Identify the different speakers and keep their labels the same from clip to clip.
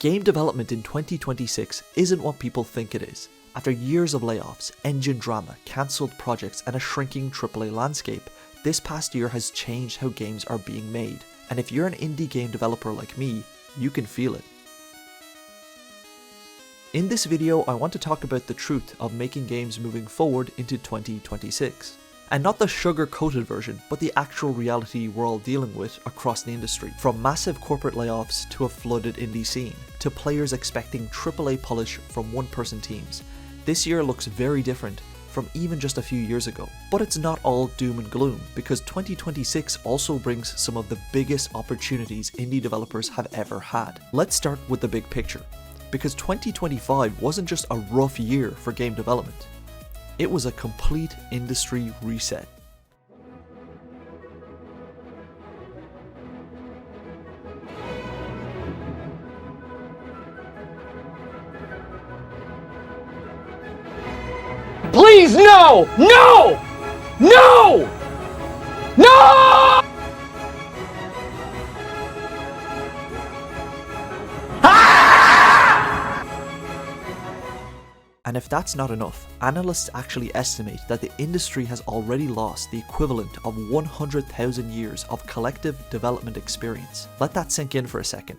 Speaker 1: Game development in 2026 isn't what people think it is. After years of layoffs, engine drama, cancelled projects, and a shrinking AAA landscape, this past year has changed how games are being made. And if you're an indie game developer like me, you can feel it. In this video, I want to talk about the truth of making games moving forward into 2026. And not the sugar-coated version, but the actual reality we're all dealing with across the industry. From massive corporate layoffs to a flooded indie scene, to players expecting AAA polish from one-person teams. This year looks very different from even just a few years ago. But it's not all doom and gloom, because 2026 also brings some of the biggest opportunities indie developers have ever had. Let's start with the big picture, because 2025 wasn't just a rough year for game development. It was a complete industry reset.
Speaker 2: Please, no! No! No! No!
Speaker 1: And if that's not enough, analysts actually estimate that the industry has already lost the equivalent of 100,000 years of collective development experience. Let that sink in for a second.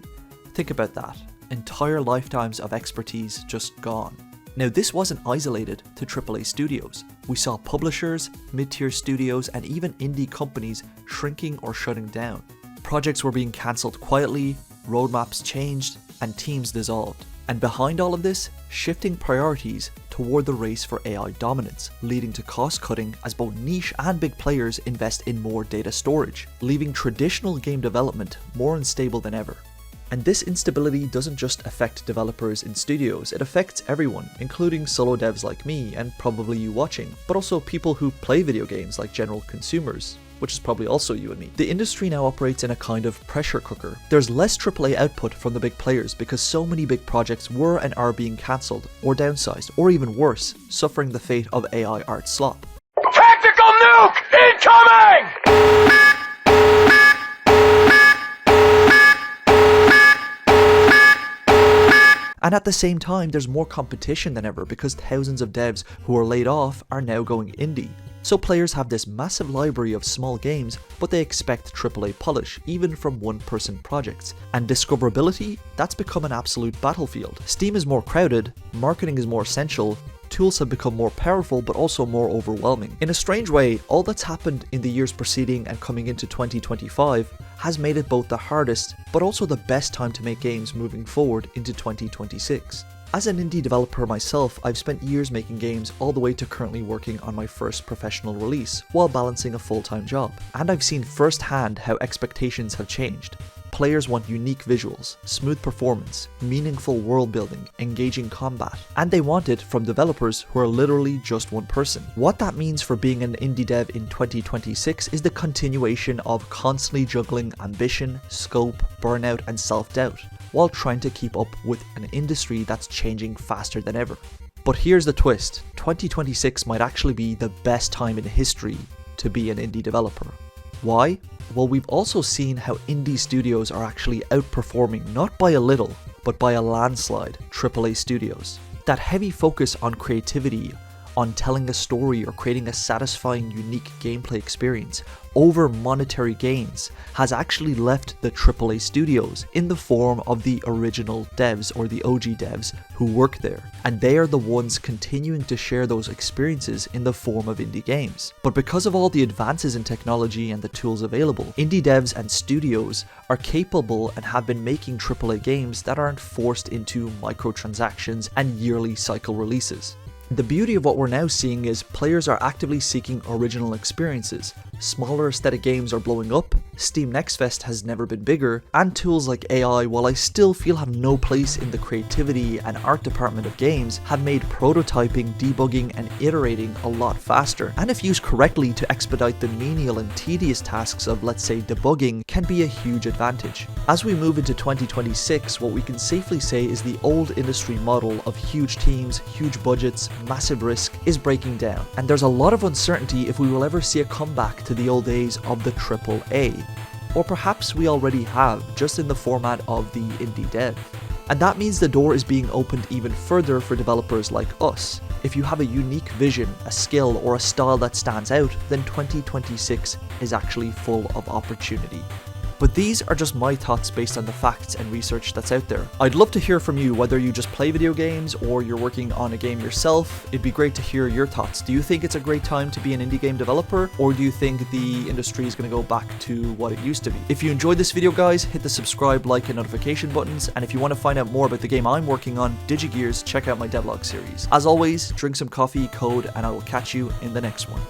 Speaker 1: Think about that. Entire lifetimes of expertise just gone. Now, this wasn't isolated to AAA studios. We saw publishers, mid-tier studios, and even indie companies shrinking or shutting down. Projects were being cancelled quietly, roadmaps changed, and teams dissolved. And behind all of this, shifting priorities toward the race for AI dominance, leading to cost cutting as both niche and big players invest in more data storage, leaving traditional game development more unstable than ever. And this instability doesn't just affect developers in studios, it affects everyone, including solo devs like me and probably you watching, but also people who play video games like general consumers, which is probably also you and me. The industry now operates in a kind of pressure cooker. There's less AAA output from the big players because so many big projects were and are being cancelled, or downsized, or even worse, suffering the fate of AI art slop.
Speaker 2: Tactical nuke incoming!
Speaker 1: And at the same time, there's more competition than ever because thousands of devs who are laid off are now going indie. So players have this massive library of small games, but they expect AAA polish, even from one-person projects. And discoverability? That's become an absolute battlefield. Steam is more crowded, marketing is more essential, tools have become more powerful but also more overwhelming. In a strange way, all that's happened in the years preceding and coming into 2025 has made it both the hardest but also the best time to make games moving forward into 2026. As an indie developer myself, I've spent years making games all the way to currently working on my first professional release while balancing a full-time job. And I've seen firsthand how expectations have changed. Players want unique visuals, smooth performance, meaningful world building, engaging combat, and they want it from developers who are literally just one person. What that means for being an indie dev in 2026 is the continuation of constantly juggling ambition, scope, burnout, and self-doubt, while trying to keep up with an industry that's changing faster than ever. But here's the twist, 2026 might actually be the best time in history to be an indie developer. Why? Well, we've also seen how indie studios are actually outperforming not by a little, but by a landslide AAA studios. That heavy focus on creativity, on telling a story or creating a satisfying, unique gameplay experience over monetary gains has actually left the AAA studios in the form of the original devs or the OG devs who work there. And they are the ones continuing to share those experiences in the form of indie games. But because of all the advances in technology and the tools available, indie devs and studios are capable and have been making AAA games that aren't forced into microtransactions and yearly cycle releases. The beauty of what we're now seeing is players are actively seeking original experiences. Smaller aesthetic games are blowing up, Steam Next Fest has never been bigger, and tools like AI, while I still feel have no place in the creativity and art department of games, have made prototyping, debugging, and iterating a lot faster. And if used correctly to expedite the menial and tedious tasks of, let's say, debugging, can be a huge advantage. As we move into 2026, what we can safely say is the old industry model of huge teams, huge budgets, massive risk is breaking down, and there's a lot of uncertainty if we will ever see a comeback to the old days of the AAA. Or perhaps we already have, just in the format of the indie dev. And that means the door is being opened even further for developers like us. If you have a unique vision, a skill, or a style that stands out, then 2026 is actually full of opportunity. But these are just my thoughts based on the facts and research that's out there. I'd love to hear from you, whether you just play video games or you're working on a game yourself. It'd be great to hear your thoughts. Do you think it's a great time to be an indie game developer, or do you think the industry is going to go back to what it used to be? If you enjoyed this video, guys, hit the subscribe, like, and notification buttons. And if you want to find out more about the game I'm working on, DigiGears, check out my devlog series. As always, drink some coffee, code, and I will catch you in the next one.